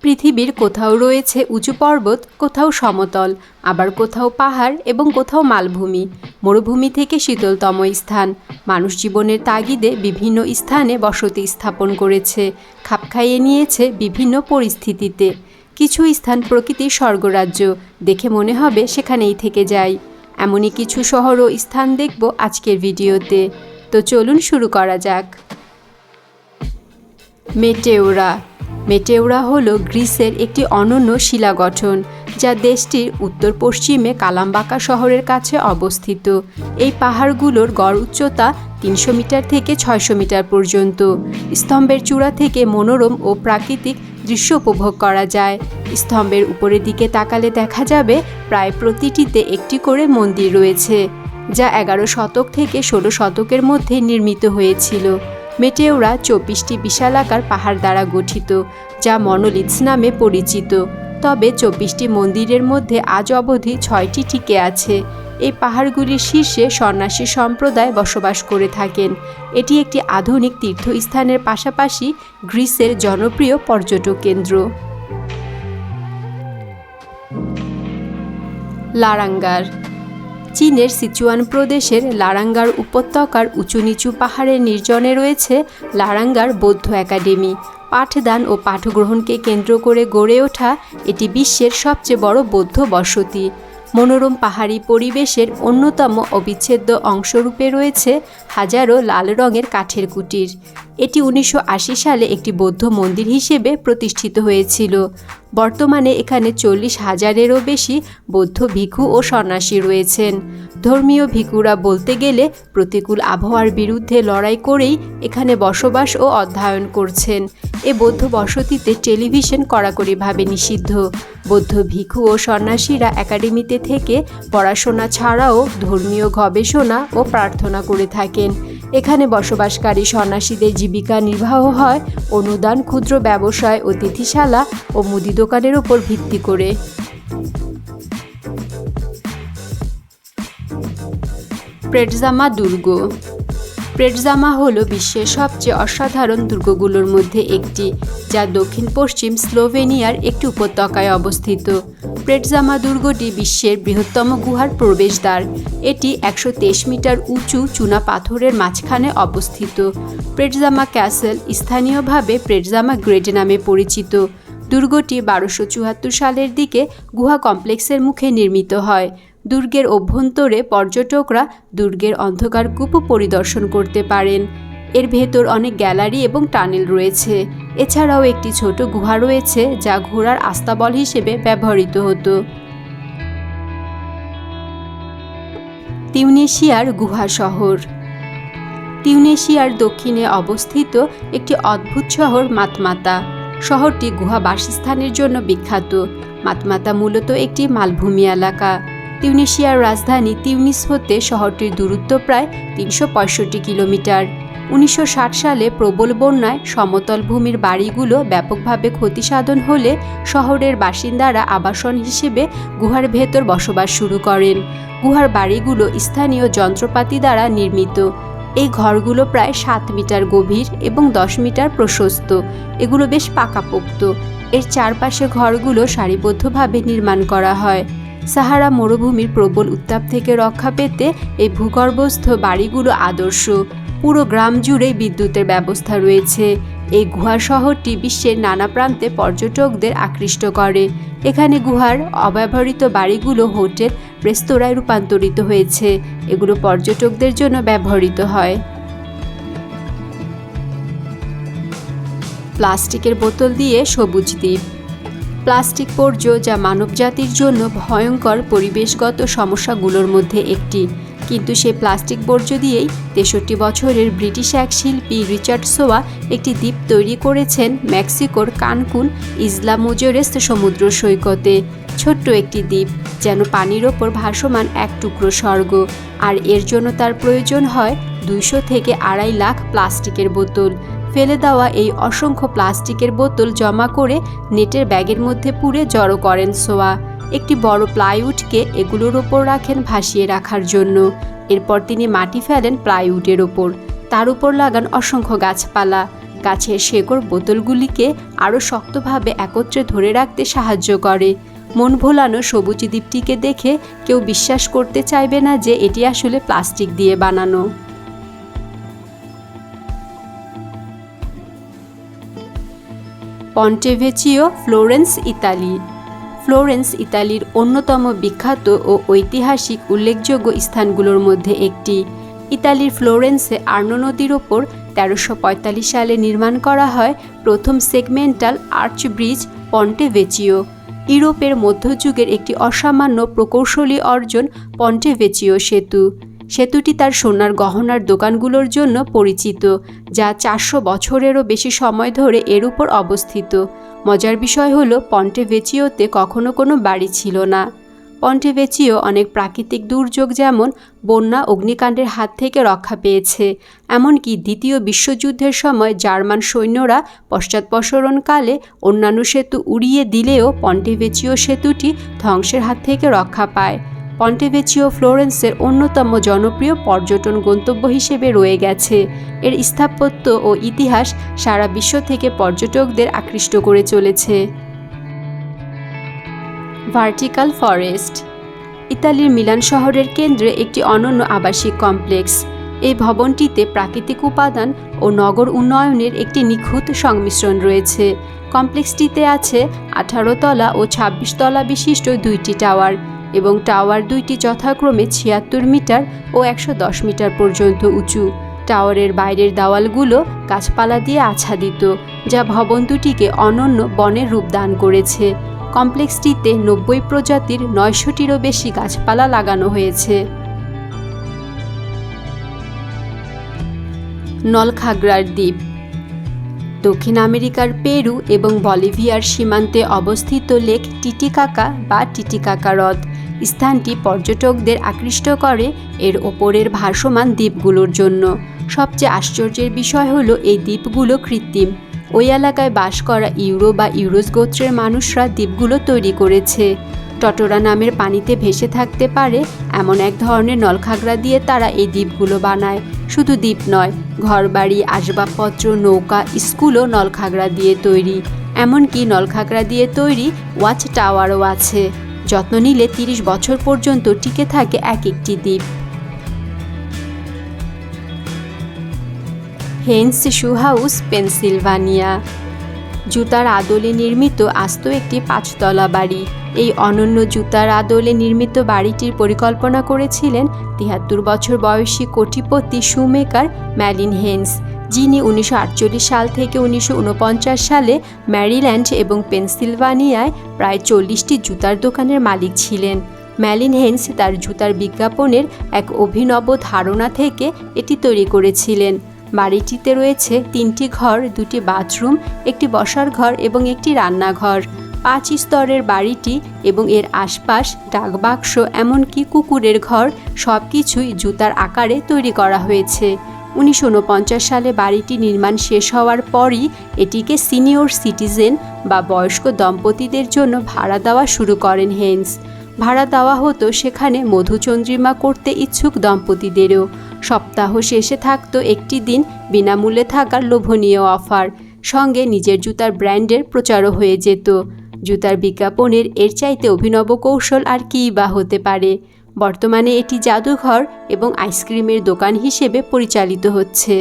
পৃথিবীর কোথাও রয়েছে উঁচু পর্বত, কোথাও সমতল, আবার কোথাও পাহাড় এবং কোথাও মালভূমি। মরুভূমি থেকে শীতলতম স্থান। মানুষ জীবনের তাগিদে বিভিন্ন স্থানে বসতি স্থাপন করেছে, খাপ খাইয়ে নিয়েছে বিভিন্ন পরিস্থিতিতে। কিছু স্থান প্রকৃতির স্বর্গরাজ্য, দেখে মনে হবে সেখানেই থেকে যাই। এমনই কিছু শহর ও স্থান দেখব আজকের ভিডিওতে। তো চলুন শুরু করা যাক। মেটেওরা। মেটেওরা হলো গ্রিসের একটি অনন্য শিলা গঠন, যা দেশটির উত্তর পশ্চিমে কালামবাকা শহরের কাছে অবস্থিত। এই পাহাড়গুলোর গড় উচ্চতা 300 মিটার থেকে 600 মিটার পর্যন্ত। স্তম্ভের চূড়া থেকে মনোরম ও প্রাকৃতিক দৃশ্য উপভোগ করা যায়। স্তম্ভের উপরের দিকে তাকালে দেখা যাবে প্রায় প্রতিটিতে একটি করে মন্দির রয়েছে, যা 11 শতক থেকে 16 শতকের মধ্যে নির্মিত হয়েছিল। মেটেওরা 24টি বিশালাকার পাহাড় দ্বারা গঠিত, যা মনোলিথস নামে পরিচিত। তবে 24টি মন্দিরের মধ্যে আজ অবধি 6টি টিকে আছে। এই পাহাড়গুলির শীর্ষে সন্ন্যাসী সম্প্রদায় বসবাস করে থাকেন। এটি একটি আধুনিক তীর্থস্থানের পাশাপাশি গ্রিসের জনপ্রিয় পর্যটক কেন্দ্র। লারাঙ্গার। চীনের সিচুয়ান প্রদেশের লারাঙ্গার উপত্যকার উঁচু নিচু পাহাড়ের নির্জনে রয়েছে লারাঙ্গার বৌদ্ধ একাডেমি। পাঠদান ও পাঠগ্রহণকে কেন্দ্র করে গড়ে ওঠা এটি বিশ্বের সবচেয়ে বড় বৌদ্ধ বসতি। মনোরম পাহাড়ি পরিবেশের অন্যতম অবিচ্ছেদ্য অংশরূপে রয়েছে হাজারো লাল রঙের কাঠের কুটির। এটি 1980 সালে একটি বৌদ্ধ মন্দির হিসেবে প্রতিষ্ঠিত হয়েছিল। বর্তমানে এখানে 40,000-এরও বেশি বৌদ্ধ ভিক্ষু ও সন্ন্যাসী রয়েছেন। ধর্মীয় ভিক্ষুরা বলতে গেলে প্রতিকূল আবহাওয়ার বিরুদ্ধে লড়াই করেই এখানে বসবাস ও অধ্যয়ন করছেন। এ বৌদ্ধ বসতিতে টেলিভিশন কড়াকড়িভাবে নিষিদ্ধ। বৌদ্ধ ভিক্ষু ও সন্ন্যাসীরা একাডেমিতে থেকে পড়াশোনা ছাড়াও ধর্মীয় গবেষণা ও প্রার্থনা করে থাকেন। এখানে বসবাসকারী সন্ন্যাসীদের জীবিকা নির্বাহ হয় অনুদান, ক্ষুদ্র ব্যবসায়, অতিথিশালা ও মুদি দোকানের উপর ভিত্তি করে। প্রেটজামা দুর্গ। প্রেটজামা হল বিশ্বের সবচেয়ে অসাধারণ দুর্গগুলোর মধ্যে একটি, যা দক্ষিণ পশ্চিম স্লোভেনিয়ার একটি উপত্যকায় অবস্থিত। প্রেটজামা দুর্গটি বিশ্বের বৃহত্তম গুহার প্রবেশদ্বার। এটি 123 মিটার উঁচু চুনা পাথরের মাঝখানে অবস্থিত। প্রেটজামা ক্যাসেল স্থানীয়ভাবে প্রেটজামা গ্রেড নামে পরিচিত। দুর্গটি 1274 সালের দিকে গুহা কমপ্লেক্সের মুখে নির্মিত হয়। দুর্গের অভ্যন্তরে পর্যটকরা দুর্গের অন্ধকার কূপ পরিদর্শন করতে পারেন। এর ভেতর অনেক গ্যালারি এবং টানেল রয়েছে। এছাড়াও একটি ছোট গুহা রয়েছে, যা ঘোড়ার আস্তাবল হিসেবে ব্যবহৃত হতো। তিউনেশিয়ার গুহা শহর। তিউনেশিয়ার দক্ষিণে অবস্থিত একটি অদ্ভুত শহর মাতমাতা। শহরটি গুহা বাসস্থানের জন্য বিখ্যাত। মাতমাতা মূলত একটি মালভূমি এলাকা। তিউনেশিয়ার রাজধানী তিউনিস হতে শহরটির দূরত্ব প্রায় 365 কিলোমিটার। 1960 সালে প্রবল বন্যায় সমতল ভূমির বাড়িগুলো ব্যাপকভাবে ক্ষতিসাধন হলে শহরের বাসিন্দারা আবাসন হিসেবে গুহার ভেতর বসবাস শুরু করেন। গুহার বাড়িগুলো স্থানীয় যন্ত্রপাতি দ্বারা নির্মিত। এই ঘরগুলো প্রায় 7 মিটার গভীর এবং 10 মিটার প্রশস্ত। এগুলো বেশ পাকাপোক্ত। এর চারপাশে ঘরগুলো সারিবদ্ধভাবে নির্মাণ করা হয়। সাহারা মরুভূমির প্রবল উত্তাপ থেকে রক্ষা পেতে এই ভূগর্ভস্থ বাড়িগুলো আদর্শ। পুরো গ্রাম জুড়েই বিদ্যুতের ব্যবস্থা রয়েছে। এই গুহা শহরটি বিশ্বের নানা প্রান্তে পর্যটকদের আকৃষ্ট করে। এখানে গুহার অব্যবহৃত বাড়িগুলো হোটেল, রেস্তোরাঁয় রূপান্তরিত হয়েছে। এগুলো পর্যটকদের জন্য ব্যবহৃত হয়। প্লাস্টিকের বোতল দিয়ে সবুজ দ্বীপ। প্লাস্টিক বর্জ্য, যা মানবজাতির জন্য ভয়ঙ্কর পরিবেশগত সমস্যাগুলোর মধ্যে একটি। কিন্তু সেই প্লাস্টিক বর্জ্য দিয়েই 63 বছরের ব্রিটিশ এক শিল্পী রিচার্ড সোয়া একটি দ্বীপ তৈরি করেছেন মেক্সিকোর কানকুন ইসলা মুজেরেস সমুদ্র সৈকতে। ছোট্ট একটি দ্বীপ, যেন পানির ওপর ভাসমান এক টুকরো স্বর্গ। আর এর জন্য তার প্রয়োজন হয় 200 থেকে 2.5 লাখ প্লাস্টিকের বোতল। ফেলে দেওয়া এই অসংখ্য প্লাস্টিকের বোতল জমা করে নেটের ব্যাগের মধ্যে পুরে জড়ো করেন সোয়া। একটি বড় প্লাইউডকে এগুলোর ওপর রাখেন ভাসিয়ে রাখার জন্য। এরপর তিনি মাটি ফেলেন প্লাইউডের ওপর। তার উপর লাগান অসংখ্য গাছপালা। গাছের শেকড় বোতলগুলিকে আরও শক্তভাবে একত্রে ধরে রাখতে সাহায্য করে। মন ভোলানো সবুজ দ্বীপটিকে দেখে কেউ বিশ্বাস করতে চাইবে না যে এটি আসলে প্লাস্টিক দিয়ে বানানো। পন্টেভেচিও, ফ্লোরেন্স, ইতালি। ফ্লোরেন্স ইতালির অন্যতম বিখ্যাত ও ঐতিহাসিক উল্লেখযোগ্য স্থানগুলোর মধ্যে একটি। ইতালির ফ্লোরেন্সে আর্নো নদীর ওপর 1345 সালে নির্মাণ করা হয় প্রথম সেগমেন্টাল আর্চ ব্রিজ পন্টেভেচিও। ইউরোপের মধ্যযুগের একটি অসামান্য প্রকৌশলী অর্জন পন্টেভেচিও সেতু। সেতুটি তার সোনার গহনার দোকানগুলোর জন্য পরিচিত, যা 400 বছরেরও বেশি সময় ধরে এর উপর অবস্থিত। মজার বিষয় হলো পন্টেভেচিওতে কখনো কোনো বাড়ি ছিল না। পন্টেভেচিও অনেক প্রাকৃতিক দুর্যোগ যেমন বন্যা, অগ্নিকাণ্ডের হাত থেকে রক্ষা পেয়েছে। এমনকি দ্বিতীয় বিশ্বযুদ্ধের সময় জার্মান সৈন্যরা পশ্চাদপসরণকালে অন্যান্য সেতু উড়িয়ে দিলেও পন্টেভেচিও সেতুটি ধ্বংসের হাত থেকে রক্ষা পায়। পন্টেভেচিও ফ্লোরেন্সের অন্যতম জনপ্রিয় পর্যটন গন্তব্য হিসেবে রয়ে গেছে। এর স্থাপত্য ও ইতিহাস সারা বিশ্ব থেকে পর্যটকদের আকৃষ্ট করে চলেছে। Vertical forest. ইতালির মিলান শহরের কেন্দ্রে একটি অনন্য আবাসিক কমপ্লেক্স। এই ভবনটিতে প্রাকৃতিক উপাদান ও নগর উন্নয়নের একটি নিখুঁত সংমিশ্রণ রয়েছে। কমপ্লেক্সটিতে আছে 18 তলা ও 26 তলা বিশিষ্ট 2টি টাওয়ার এবং টাওয়ার 2টি যথাক্রমে 76 মিটার ও 110 মিটার পর্যন্ত উঁচু। টাওয়ারের বাইরের দেওয়ালগুলো গাছপালা দিয়ে আচ্ছাদিত, যা ভবন দুটিকে অনন্য বনের রূপ দান করেছে। কমপ্লেক্সটিতে 90 প্রজাতির 900টিরও বেশি গাছপালা লাগানো হয়েছে। নলখাগড়ার দ্বীপ। দক্ষিণ আমেরিকার পেরু এবং বলিভিয়ার সীমান্তে অবস্থিত লেক টিটিকাকা বা টিটিকাকা হ্রদ। স্থানটি পর্যটকদের আকৃষ্ট করে এর ওপরের ভাসমান দ্বীপগুলোর জন্য। সবচেয়ে আশ্চর্যের বিষয় হলো এই দ্বীপগুলো কৃত্রিম। ওই এলাকায় বাস করা ইউরো বা ইউরোস গোত্রের মানুষরা দ্বীপগুলো তৈরি করেছে। টটোরা নামের পানিতে ভেসে থাকতে পারে এমন এক ধরনের নলখাগড়া দিয়ে তারা এই দ্বীপগুলো বানায়। শুধু দ্বীপ নয়, ঘরবাড়ি, আসবাবপত্র, নৌকা, স্কুলও নলখাগড়া দিয়ে তৈরি। এমনকি নলখাগড়া দিয়ে তৈরি ওয়াচ টাওয়ারও আছে। যত্ন নিলে 30 বছর পর্যন্ত টিকে থাকে এক একটি দ্বীপ। Haynes shoe house, Pennsylvania. জুতার আদলে নির্মিত আস্ত একটি 5 তলা বাড়ি। এই অনন্য জুতার আদলে নির্মিত বাড়িটির পরিকল্পনা করেছিলেন 73 বছর বয়সী কোটিপতি শুমেকার ম্যালিন হেইন্স, যিনি 1948 সাল থেকে 1949 সালে ম্যারিল্যান্ড এবং পেনসিলভানিয়ায় প্রায় 40টি জুতার দোকানের মালিক ছিলেন। ম্যালিন হেইন্স তার জুতার বিজ্ঞাপনের এক অভিনব ধারণা থেকে এটি তৈরি করেছিলেন। বাড়িটিতে রয়েছে 3টি ঘর, 2টি বাথরুম, একটি বসার ঘর এবং একটি রান্নাঘর। 5 স্তরের বাড়িটি এবং এর আশপাশ ডাকবাক্স, এমনকি কুকুরের ঘর, সব কিছুই জুতার আকারে তৈরি করা হয়েছে। 1949 সালে বাড়িটি নির্মাণ শেষ হওয়ার পরই এটিকে সিনিয়র সিটিজেন বা বয়স্ক দম্পতিদের জন্য ভাড়া দেওয়া শুরু করেন হেইন্স। ভাড়া দেওয়া হতো সেখানে মধুচন্দ্রিমা করতে ইচ্ছুক দম্পতিদেরও। সপ্তাহ শেষে থাকতো একটি দিন বিনামূল্যে থাকার লোভনীয় অফার। সঙ্গে নিজের জুতার ব্র্যান্ডের প্রচারও হয়ে যেত। জুতার বিজ্ঞাপনের এর চাইতে অভিনব কৌশল আর কী বা হতে পারে। বর্তমানে এটি জাদুঘর এবং আইসক্রিমের দোকান হিসেবে পরিচালিত হচ্ছে।